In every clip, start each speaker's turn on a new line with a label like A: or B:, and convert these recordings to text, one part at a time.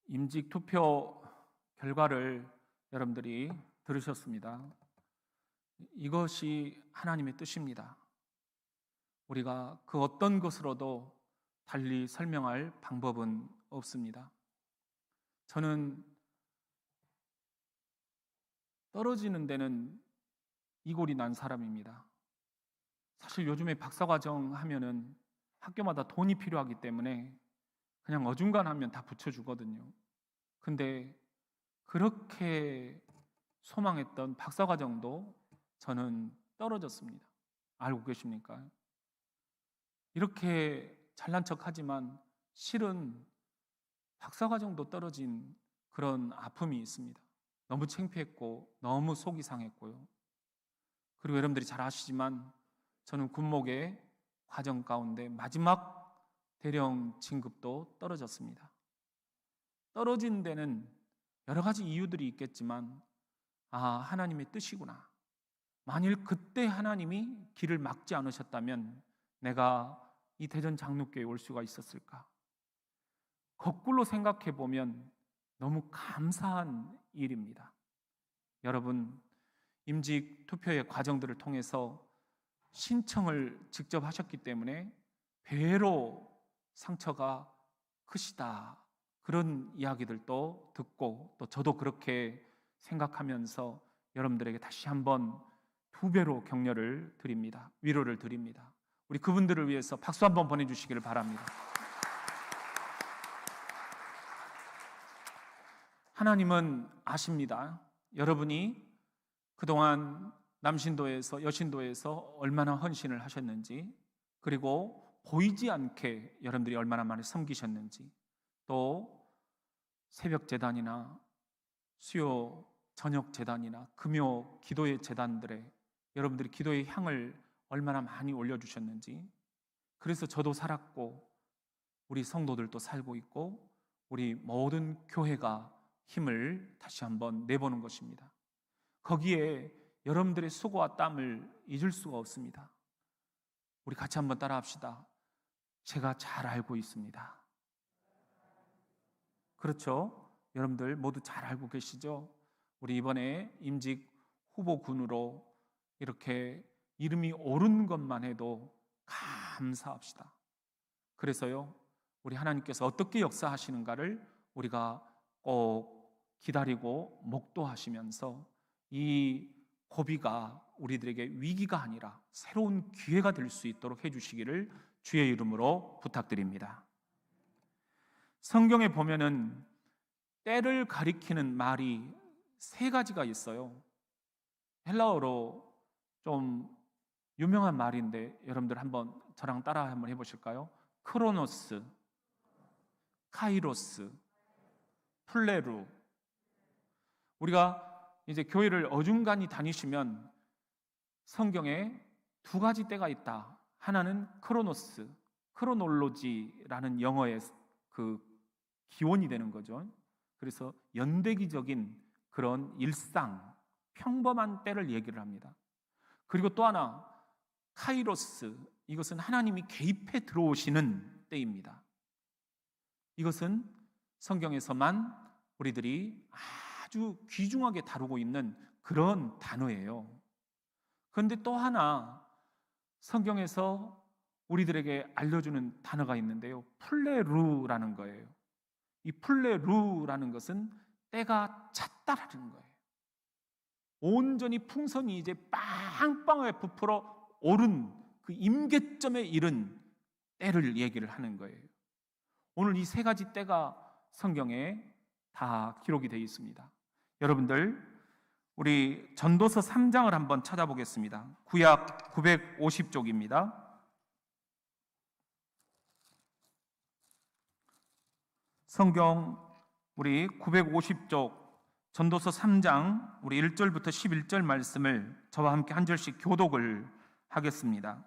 A: 임직 투표 결과를 여러분들이 들으셨습니다. 이것이 하나님의 뜻입니다. 우리가 그 어떤 것으로도 달리 설명할 방법은 없습니다. 저는 떨어지는 데는 이골이 난 사람입니다. 사실 요즘에 박사과정 하면은 학교마다 돈이 필요하기 때문에 그냥 어중간하면 다 붙여주거든요. 근데 그렇게 소망했던 박사과정도 저는 떨어졌습니다. 알고 계십니까? 이렇게 잘난 척하지만 실은 박사과정도 떨어진 그런 아픔이 있습니다. 너무 창피했고 너무 속이 상했고요. 그리고 여러분들이 잘 아시지만 저는 군목의 과정 가운데 마지막 대령 진급도 떨어졌습니다. 떨어진 데는 여러 가지 이유들이 있겠지만 하나님의 뜻이구나. 만일 그때 하나님이 길을 막지 않으셨다면 내가 이 대전 장로교회에 올 수가 있었을까? 거꾸로 생각해 보면 너무 감사한 일입니다. 여러분, 임직 투표의 과정들을 통해서 신청을 직접 하셨기 때문에 배로 상처가 크시다. 그런 이야기들도 듣고 또 저도 그렇게 생각하면서 여러분들에게 다시 한번 2배로 격려를 드립니다. 위로를 드립니다. 우리 그분들을 위해서 박수 한번 보내주시기를 바랍니다. 하나님은 아십니다. 여러분이 그동안 남신도에서 여신도에서 얼마나 헌신을 하셨는지, 그리고 보이지 않게 여러분들이 얼마나 많이 섬기셨는지, 또 새벽 재단이나 수요 저녁 재단이나 금요 기도의 재단들에 여러분들이 기도의 향을 얼마나 많이 올려주셨는지, 그래서 저도 살았고 우리 성도들도 살고 있고 우리 모든 교회가 힘을 다시 한번 내보는 것입니다. 거기에 여러분들의 수고와 땀을 잊을 수가 없습니다. 우리 같이 한번 따라합시다. 제가 잘 알고 있습니다. 그렇죠? 여러분들 모두 잘 알고 계시죠? 우리 이번에 임직 후보군으로 이렇게 이름이 오른 것만 해도 감사합시다. 그래서요, 우리 하나님께서 어떻게 역사하시는가를 우리가 꼭 기다리고 목도하시면서 이 고비가 우리들에게 위기가 아니라 새로운 기회가 될 수 있도록 해주시기를 주의 이름으로 부탁드립니다. 성경에 보면은 때를 가리키는 말이 3가지가 있어요. 헬라어로 좀 유명한 말인데 여러분들 한번 저랑 따라 한번 해보실까요? 크로노스, 카이로스, 플레루. 우리가 이제 교회를 어중간히 다니시면 성경에 2가지 때가 있다. 하나는 크로노스, 크로놀로지라는 영어의 그 기원이 되는 거죠. 그래서 연대기적인 그런 일상, 평범한 때를 얘기를 합니다. 그리고 또 하나 카이로스, 이것은 하나님이 개입해 들어오시는 때입니다. 이것은 성경에서만 우리들이 아주 귀중하게 다루고 있는 그런 단어예요. 그런데 또 하나 성경에서 우리들에게 알려주는 단어가 있는데요, 플레루라는 거예요. 이 플레루라는 것은 때가 찼다라는 거예요. 온전히 풍선이 이제 빵빵하게 부풀어 오른 그 임계점에 이른 때를 얘기를 하는 거예요. 오늘 이 3가지 때가 성경에 다 기록이 되어 있습니다. 여러분들, 우리 전도서 3장을 한번 찾아보겠습니다. 구약 950쪽입니다. 성경 우리 950쪽 전도서 3장 우리 1절부터 11절 말씀을 저와 함께 한 절씩 교독을 하겠습니다.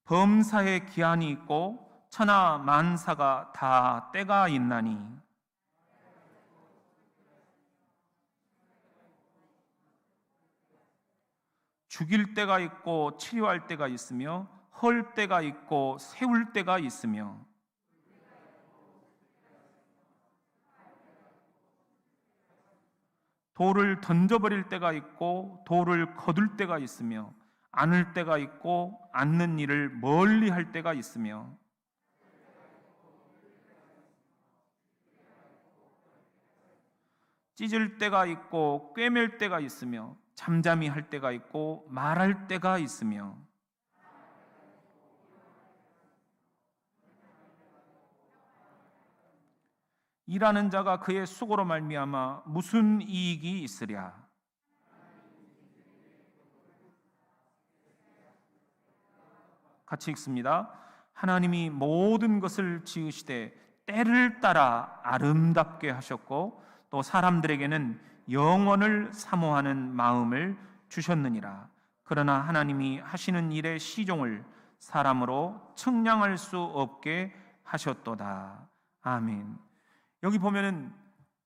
A: 범사에 기한이 있고 천하 만사가 다 때가 있나니 죽일 때가 있고 치료할 때가 있으며 헐 때가 있고 세울 때가 있으며 돌을 던져버릴 때가 있고 돌을 거둘 때가 있으며 안을 때가 있고 안는 일을 멀리 할 때가 있으며 찢을 때가 있고 꿰맬 때가 있으며 잠잠히 할 때가 있고 말할 때가 있으며 일하는 자가 그의 수고로 말미암아 무슨 이익이 있으랴. 같이 읽습니다. 하나님이 모든 것을 지으시되 때를 따라 아름답게 하셨고 또 사람들에게는 영원을 사모하는 마음을 주셨느니라. 그러나 하나님이 하시는 일의 시종을 사람으로 측량할 수 없게 하셨도다. 아멘. 여기 보면은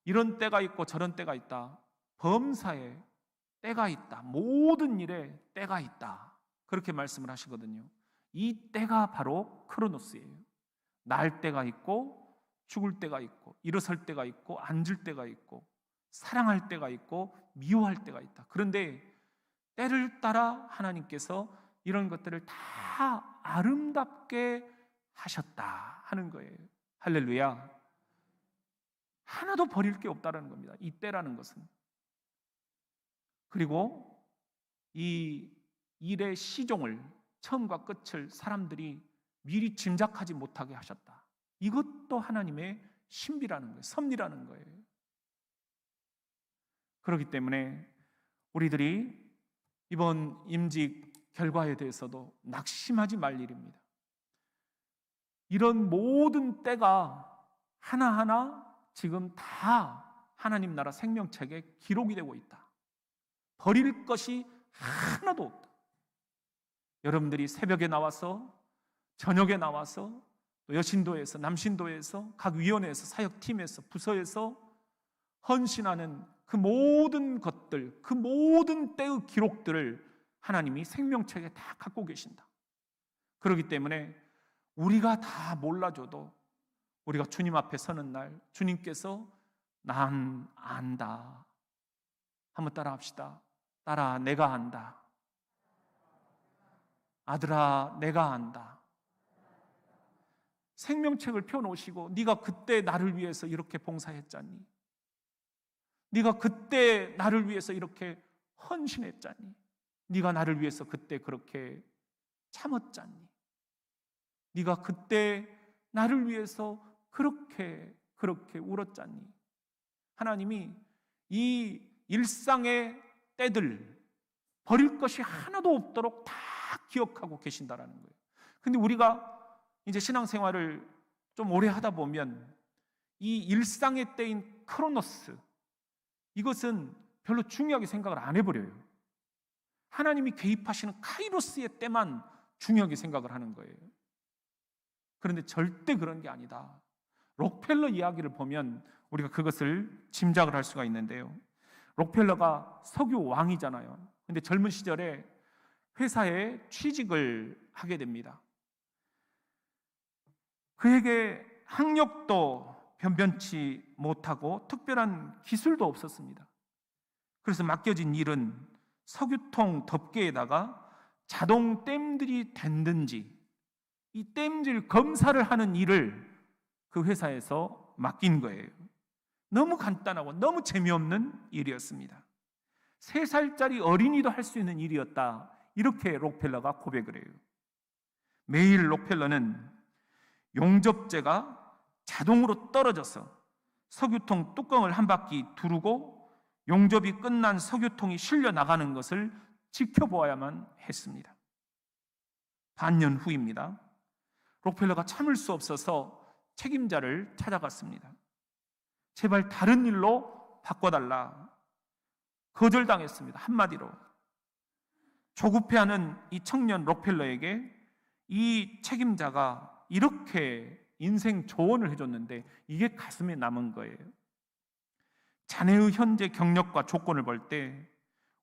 A: 이런 때가 있고 저런 때가 있다. 범사에 때가 있다. 모든 일에 때가 있다. 그렇게 말씀을 하시거든요. 이 때가 바로 크로노스예요. 날 때가 있고 죽을 때가 있고 일어설 때가 있고 앉을 때가 있고 사랑할 때가 있고 미워할 때가 있다. 그런데 때를 따라 하나님께서 이런 것들을 다 아름답게 하셨다 하는 거예요. 할렐루야. 하나도 버릴 게 없다는 겁니다. 이 때라는 것은. 그리고 이 일의 시종을, 처음과 끝을 사람들이 미리 짐작하지 못하게 하셨다. 이것도 하나님의 신비라는 거예요. 섭리라는 거예요. 그렇기 때문에 우리들이 이번 임직 결과에 대해서도 낙심하지 말 일입니다. 이런 모든 때가 하나하나 지금 다 하나님 나라 생명책에 기록이 되고 있다. 버릴 것이 하나도 없다. 여러분들이 새벽에 나와서 저녁에 나와서 또 여신도에서 남신도에서 각 위원회에서 사역팀에서 부서에서 헌신하는 그 모든 것들, 그 모든 때의 기록들을 하나님이 생명책에 다 갖고 계신다. 그렇기 때문에 우리가 다 몰라줘도 우리가 주님 앞에 서는 날 주님께서 난 안다. 한번 따라 합시다. 딸아 내가 안다. 아들아 내가 안다. 생명책을 펴놓으시고 네가 그때 나를 위해서 이렇게 봉사했잖니. 네가 그때 나를 위해서 이렇게 헌신했잖니. 네가 나를 위해서 그때 그렇게 참았잖니. 네가 그때 나를 위해서 그렇게 울었잖니. 하나님이 이 일상의 때들 버릴 것이 하나도 없도록 다 기억하고 계신다라는 거예요. 근데 우리가 이제 신앙생활을 좀 오래 하다 보면 이 일상의 때인 크로노스, 이것은 별로 중요하게 생각을 안 해버려요. 하나님이 개입하시는 카이로스의 때만 중요하게 생각을 하는 거예요. 그런데 절대 그런 게 아니다. 록펠러 이야기를 보면 우리가 그것을 짐작을 할 수가 있는데요. 록펠러가 석유 왕이잖아요. 근데 젊은 시절에 회사에 취직을 하게 됩니다. 그에게 학력도 변변치 못하고 특별한 기술도 없었습니다. 그래서 맡겨진 일은 석유통 덮개에다가 자동 댐들이 댄든지 이 댐질 검사를 하는 일을 그 회사에서 맡긴 거예요. 너무 간단하고 너무 재미없는 일이었습니다. 3살짜리 어린이도 할 수 있는 일이었다. 이렇게 록펠러가 고백을 해요. 매일 록펠러는 용접재가 자동으로 떨어져서 석유통 뚜껑을 한 바퀴 두르고 용접이 끝난 석유통이 실려 나가는 것을 지켜보아야만 했습니다. 반년 후입니다. 록펠러가 참을 수 없어서 책임자를 찾아갔습니다. 제발 다른 일로 바꿔달라. 거절당했습니다. 한마디로. 조급해하는 이 청년 록펠러에게 이 책임자가 이렇게 인생 조언을 해줬는데 이게 가슴에 남은 거예요. 자네의 현재 경력과 조건을 볼 때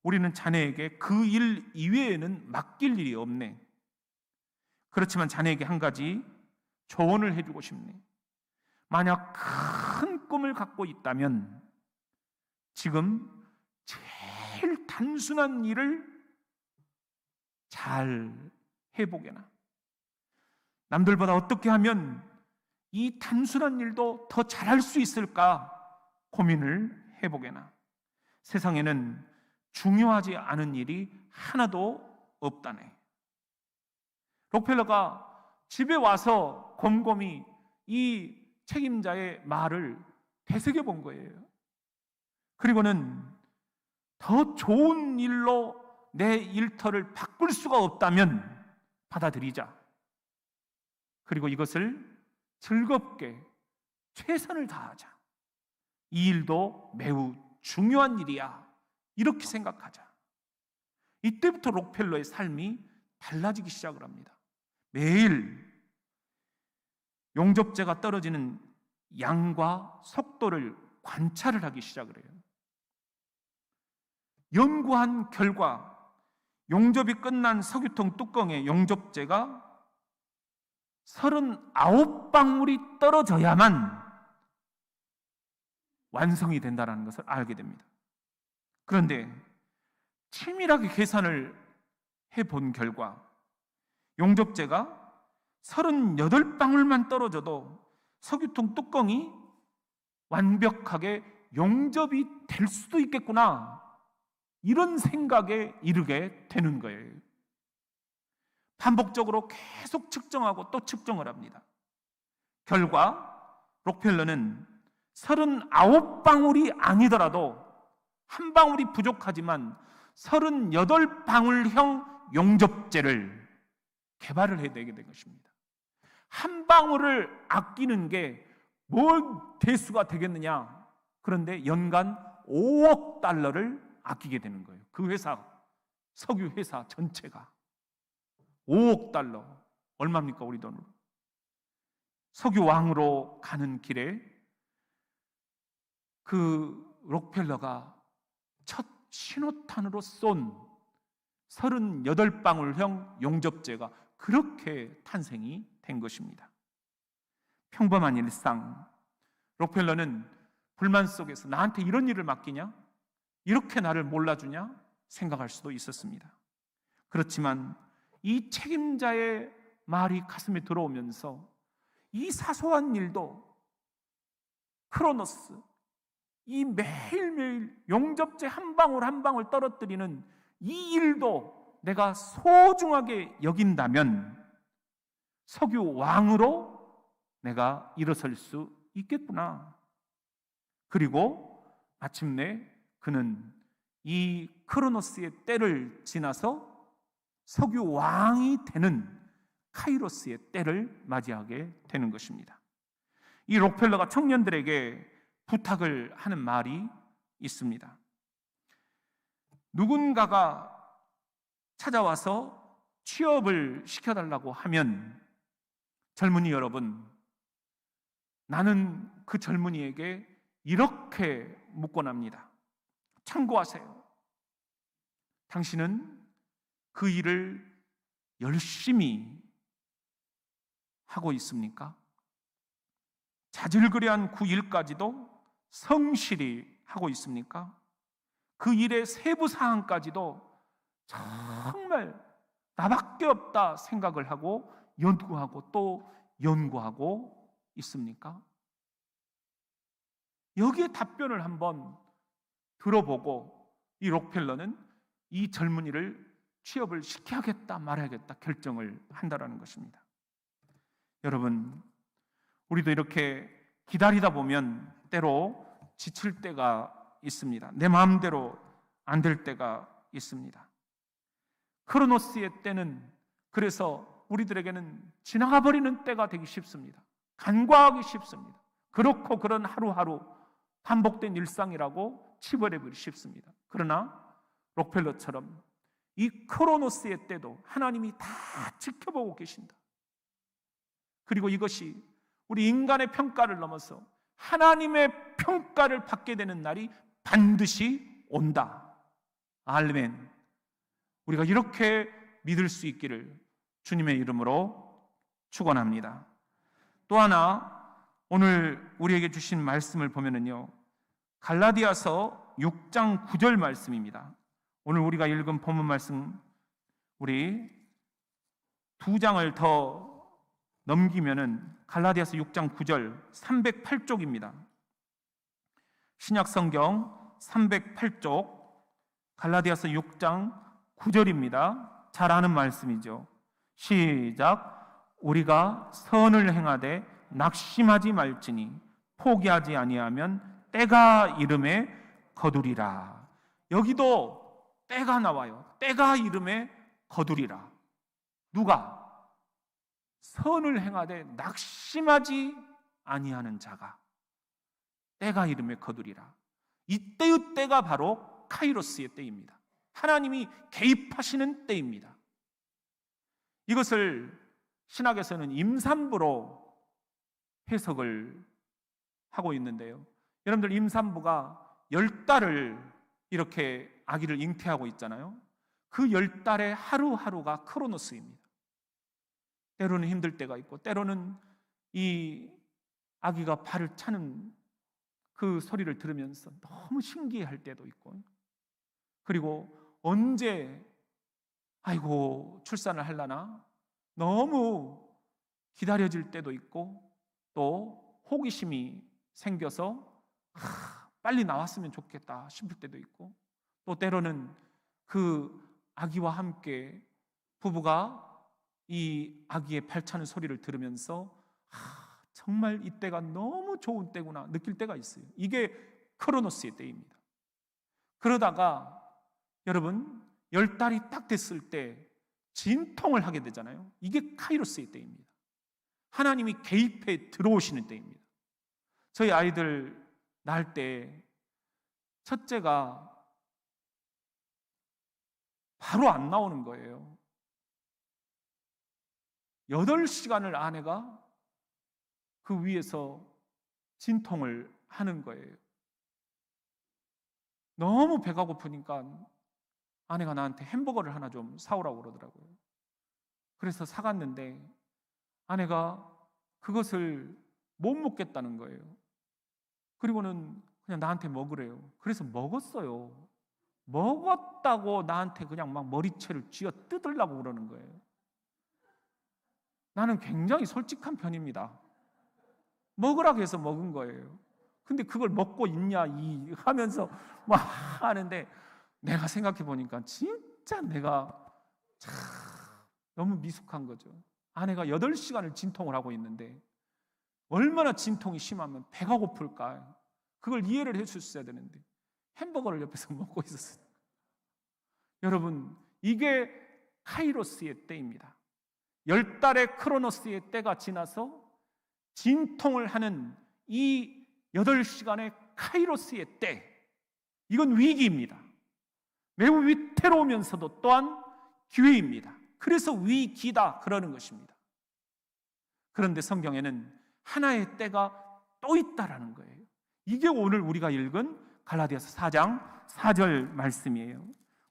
A: 우리는 자네에게 그 일 이외에는 맡길 일이 없네. 그렇지만 자네에게 한 가지 조언을 해주고 싶네. 만약 큰 꿈을 갖고 있다면 지금 제일 단순한 일을 잘 해보게나, 남들보다 어떻게 하면 이 단순한 일도 더 잘할 수 있을까 고민을 해보게나. 세상에는 중요하지 않은 일이 하나도 없다네. 록펠러가 집에 와서 곰곰이 이 책임자의 말을 되새겨 본 거예요. 그리고는 더 좋은 일로 내 일터를 바꿀 수가 없다면 받아들이자. 그리고 이것을 즐겁게 최선을 다하자. 이 일도 매우 중요한 일이야. 이렇게 생각하자. 이때부터 록펠러의 삶이 달라지기 시작을 합니다. 매일 용접제가 떨어지는 양과 속도를 관찰을 하기 시작을 해요. 연구한 결과 용접이 끝난 석유통 뚜껑에 용접제가 39방울이 떨어져야만 완성이 된다는 것을 알게 됩니다. 그런데 치밀하게 계산을 해본 결과 용접제가 38방울만 떨어져도 석유통 뚜껑이 완벽하게 용접이 될 수도 있겠구나, 이런 생각에 이르게 되는 거예요. 반복적으로 계속 측정하고 또 측정을 합니다. 결과 록펠러는 39방울이 아니더라도 한 방울이 부족하지만 38방울형 용접제를 개발을 해내게 된 것입니다. 한 방울을 아끼는 게 뭘 대수가 되겠느냐? 그런데 연간 5억 달러를 아끼게 되는 거예요. 그 회사, 석유 회사 전체가 5억 달러, 얼마입니까 우리 돈으로? 석유왕으로 가는 길에 그 록펠러가 첫 신호탄으로 쏜 38방울형 용접제가 그렇게 탄생이 된 것입니다. 평범한 일상, 록펠러는 불만 속에서 나한테 이런 일을 맡기냐? 이렇게 나를 몰라주냐? 생각할 수도 있었습니다. 그렇지만 이 책임자의 말이 가슴에 들어오면서 이 사소한 일도, 크로노스, 이 매일매일 용접제 한 방울 한 방울 떨어뜨리는 이 일도 내가 소중하게 여긴다면 석유 왕으로 내가 일어설 수 있겠구나. 그리고 마침내 그는 이 크로노스의 때를 지나서 석유 왕이 되는 카이로스의 때를 맞이하게 되는 것입니다. 이 록펠러가 청년들에게 부탁을 하는 말이 있습니다. 누군가가 찾아와서 취업을 시켜달라고 하면 젊은이 여러분, 나는 그 젊은이에게 이렇게 묻곤합니다. 참고하세요. 당신은 그 일을 열심히 하고 있습니까? 자질그레한 그 일까지도 성실히 하고 있습니까? 그 일의 세부 사항까지도 정말 나밖에 없다 생각을 하고 연구하고 또 연구하고 있습니까? 여기에 답변을 한번 들어보고 이 록펠러는 이 젊은이를 취업을 시켜야겠다 말아야겠다 결정을 한다라는 것입니다. 여러분, 우리도 이렇게 기다리다 보면 때로 지칠 때가 있습니다. 내 마음대로 안 될 때가 있습니다. 크로노스의 때는 그래서 우리들에게는 지나가 버리는 때가 되기 쉽습니다. 간과하기 쉽습니다. 그렇고 그런 하루하루 반복된 일상이라고 치부해버리기 쉽습니다. 그러나 록펠러처럼 이 크로노스의 때도 하나님이 다 지켜보고 계신다. 그리고 이것이 우리 인간의 평가를 넘어서 하나님의 평가를 받게 되는 날이 반드시 온다. 아멘. 우리가 이렇게 믿을 수 있기를 주님의 이름으로 축원합니다. 또 하나 오늘 우리에게 주신 말씀을 보면은요, 갈라디아서 6장 9절 말씀입니다. 오늘 우리가 읽은 본문 말씀 우리 2장을 더 넘기면은 갈라디아서 6장 9절 308쪽입니다. 신약 성경 308쪽 갈라디아서 6장 9절입니다. 잘 아는 말씀이죠. 시작. 우리가 선을 행하되 낙심하지 말지니 포기하지 아니하면 때가 이름에 거두리라. 여기도 때가 나와요. 때가 이름에 거두리라. 누가? 선을 행하되 낙심하지 아니하는 자가 때가 이름에 거두리라. 이때의 때가 바로 카이로스의 때입니다. 하나님이 개입하시는 때입니다. 이것을 신학에서는 임산부로 해석을 하고 있는데요. 여러분들 임산부가 10달을 이렇게 아기를 잉태하고 있잖아요. 그 10달의 하루하루가 크로노스입니다. 때로는 힘들 때가 있고 때로는 이 아기가 발을 차는 그 소리를 들으면서 너무 신기할 때도 있고 그리고 언제 아이고 출산을 하려나 너무 기다려질 때도 있고 또 호기심이 생겨서 빨리 나왔으면 좋겠다 싶을 때도 있고 또 때로는 그 아기와 함께 부부가 이 아기의 발차는 소리를 들으면서 정말 이때가 너무 좋은 때구나 느낄 때가 있어요. 이게 크로노스의 때입니다. 그러다가 여러분 10달이 딱 됐을 때 진통을 하게 되잖아요. 이게 카이로스의 때입니다. 하나님이 개입해 들어오시는 때입니다. 저희 아이들 낳을 때 첫째가 바로 안 나오는 거예요. 8시간을 아내가 그 위에서 진통을 하는 거예요. 너무 배가 고프니까 아내가 나한테 햄버거를 하나 좀 사오라고 그러더라고요. 그래서 사갔는데 아내가 그것을 못 먹겠다는 거예요. 그리고는 그냥 나한테 먹으래요. 그래서 먹었어요. 먹었다고 나한테 그냥 막 머리채를 쥐어 뜯으려고 그러는 거예요. 나는 굉장히 솔직한 편입니다. 먹으라고 해서 먹은 거예요. 근데 그걸 먹고 있냐 하면서 막 하는데 내가 생각해 보니까 진짜 내가 참 너무 미숙한 거죠. 아내가 8시간을 진통을 하고 있는데 얼마나 진통이 심하면 배가 고플까? 그걸 이해를 해 주셔야 되는데 햄버거를 옆에서 먹고 있었어요. 여러분, 이게 카이로스의 때입니다. 10달의 크로노스의 때가 지나서 진통을 하는 이 8시간의 카이로스의 때, 이건 위기입니다. 매우 위태로우면서도 또한 기회입니다. 그래서 위기다 그러는 것입니다. 그런데 성경에는 하나의 때가 또 있다라는 거예요. 이게 오늘 우리가 읽은 갈라디아서 4장 4절 말씀이에요.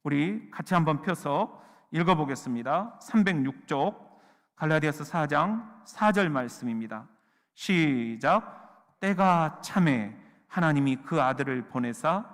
A: 우리 같이 한번 펴서 읽어보겠습니다. 306쪽 갈라디아서 4장 4절 말씀입니다. 시작. 때가 참에 하나님이 그 아들을 보내사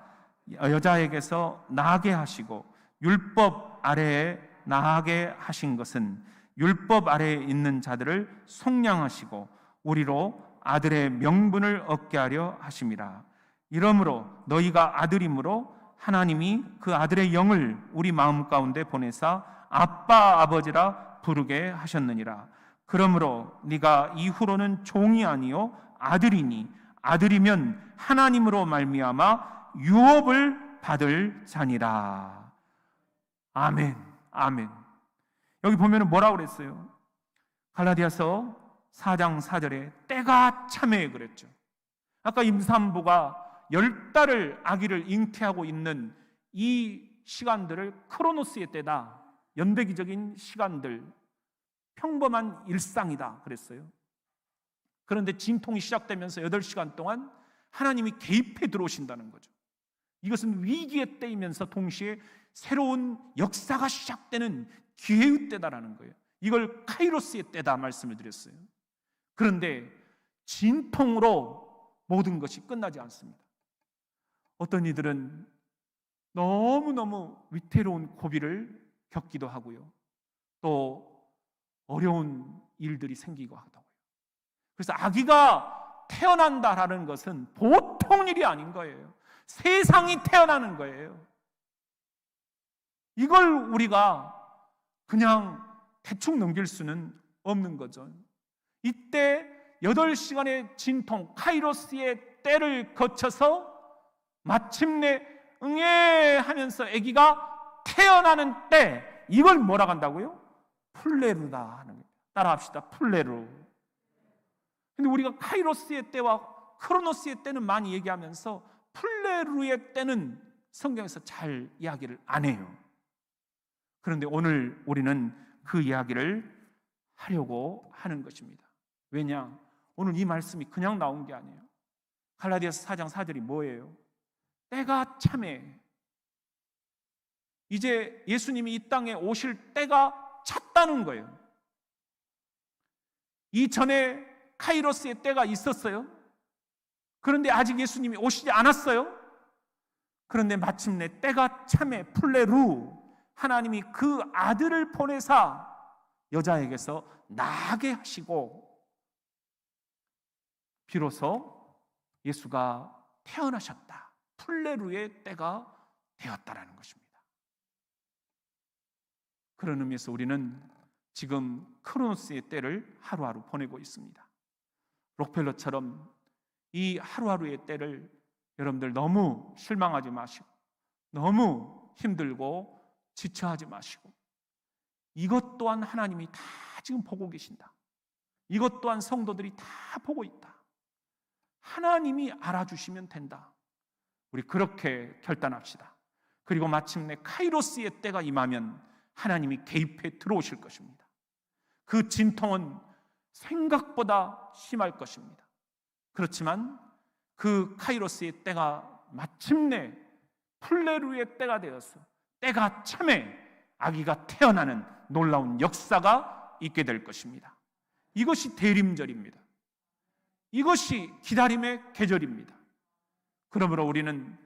A: 여자에게서 나게 하시고 율법 아래에 나게 하신 것은 율법 아래에 있는 자들을 속량하시고 우리로 아들의 명분을 얻게 하려 하심이라. 이러므로 너희가 아들이므로 하나님이 그 아들의 영을 우리 마음 가운데 보내사 아빠 아버지라 부르게 하셨느니라. 그러므로 네가 이후로는 종이 아니요 아들이니 아들이면 하나님으로 말미암아 유업을 받을 자니라. 아멘. 아멘. 여기 보면은 뭐라고 그랬어요? 갈라디아서 4장 4절에 때가 참에 그랬죠. 아까 임산부가 10달을 아기를 잉태하고 있는 이 시간들을 크로노스의 때다. 연대기적인 시간들, 평범한 일상이다 그랬어요. 그런데 진통이 시작되면서 8시간 동안 하나님이 개입해 들어오신다는 거죠. 이것은 위기의 때이면서 동시에 새로운 역사가 시작되는 기회의 때다라는 거예요. 이걸 카이로스의 때다 말씀을 드렸어요. 그런데 진통으로 모든 것이 끝나지 않습니다. 어떤 이들은 너무너무 위태로운 고비를 겪기도 하고요. 또 어려운 일들이 생기고 하더라고요. 그래서 아기가 태어난다라는 것은 보통 일이 아닌 거예요. 세상이 태어나는 거예요. 이걸 우리가 그냥 대충 넘길 수는 없는 거죠. 이때 8시간의 진통, 카이로스의 때를 거쳐서 마침내 응애 하면서 아기가 태어나는 때, 이걸 뭐라고 한다고요? 풀레루다 하는 거예요. 따라합시다. 풀레루. 근데 우리가 카이로스의 때와 크로노스의 때는 많이 얘기하면서 풀레루의 때는 성경에서 잘 이야기를 안 해요. 그런데 오늘 우리는 그 이야기를 하려고 하는 것입니다. 왜냐? 오늘 이 말씀이 그냥 나온 게 아니에요. 갈라디아서 4장 4절이 뭐예요? 때가 참에, 이제 예수님이 이 땅에 오실 때가 찼다는 거예요. 이전에 카이로스의 때가 있었어요. 그런데 아직 예수님이 오시지 않았어요. 그런데 마침내 때가 참에, 풀레루, 하나님이 그 아들을 보내사 여자에게서 나게 하시고 비로소 예수가 태어나셨다. 풀레루의 때가 되었다라는 것입니다. 그런 의미에서 우리는 지금 크로노스의 때를 하루하루 보내고 있습니다. 록펠러처럼 이 하루하루의 때를 여러분들 너무 실망하지 마시고, 너무 힘들고 지쳐하지 마시고, 이것 또한 하나님이 다 지금 보고 계신다. 이것 또한 성도들이 다 보고 있다. 하나님이 알아주시면 된다. 우리 그렇게 결단합시다. 그리고 마침내 카이로스의 때가 임하면 하나님이 개입해 들어오실 것입니다. 그 진통은 생각보다 심할 것입니다. 그렇지만 그 카이로스의 때가 마침내 풀레루의 때가 되어서 때가 참에 아기가 태어나는 놀라운 역사가 있게 될 것입니다. 이것이 대림절입니다. 이것이 기다림의 계절입니다. 그러므로 우리는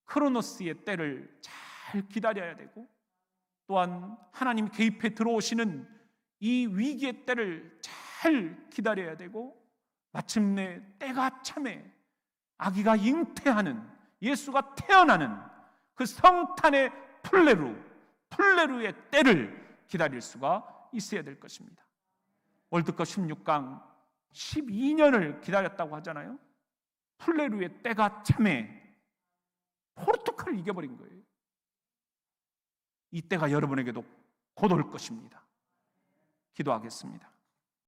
A: 크로노스의 때를 잘 기다려야 되고, 또한 하나님 개입해 들어오시는 이 위기의 때를 잘 기다려야 되고, 마침내 때가 참에 아기가 잉태하는, 예수가 태어나는 그 성탄의 풀레루의 때를 기다릴 수가 있어야 될 것입니다. 월드컵 16강 12년을 기다렸다고 하잖아요. 풀레루의 때가 참에 포르투갈을 이겨버린 거예요. 이 때가 여러분에게도 곧 올 것입니다. 기도하겠습니다.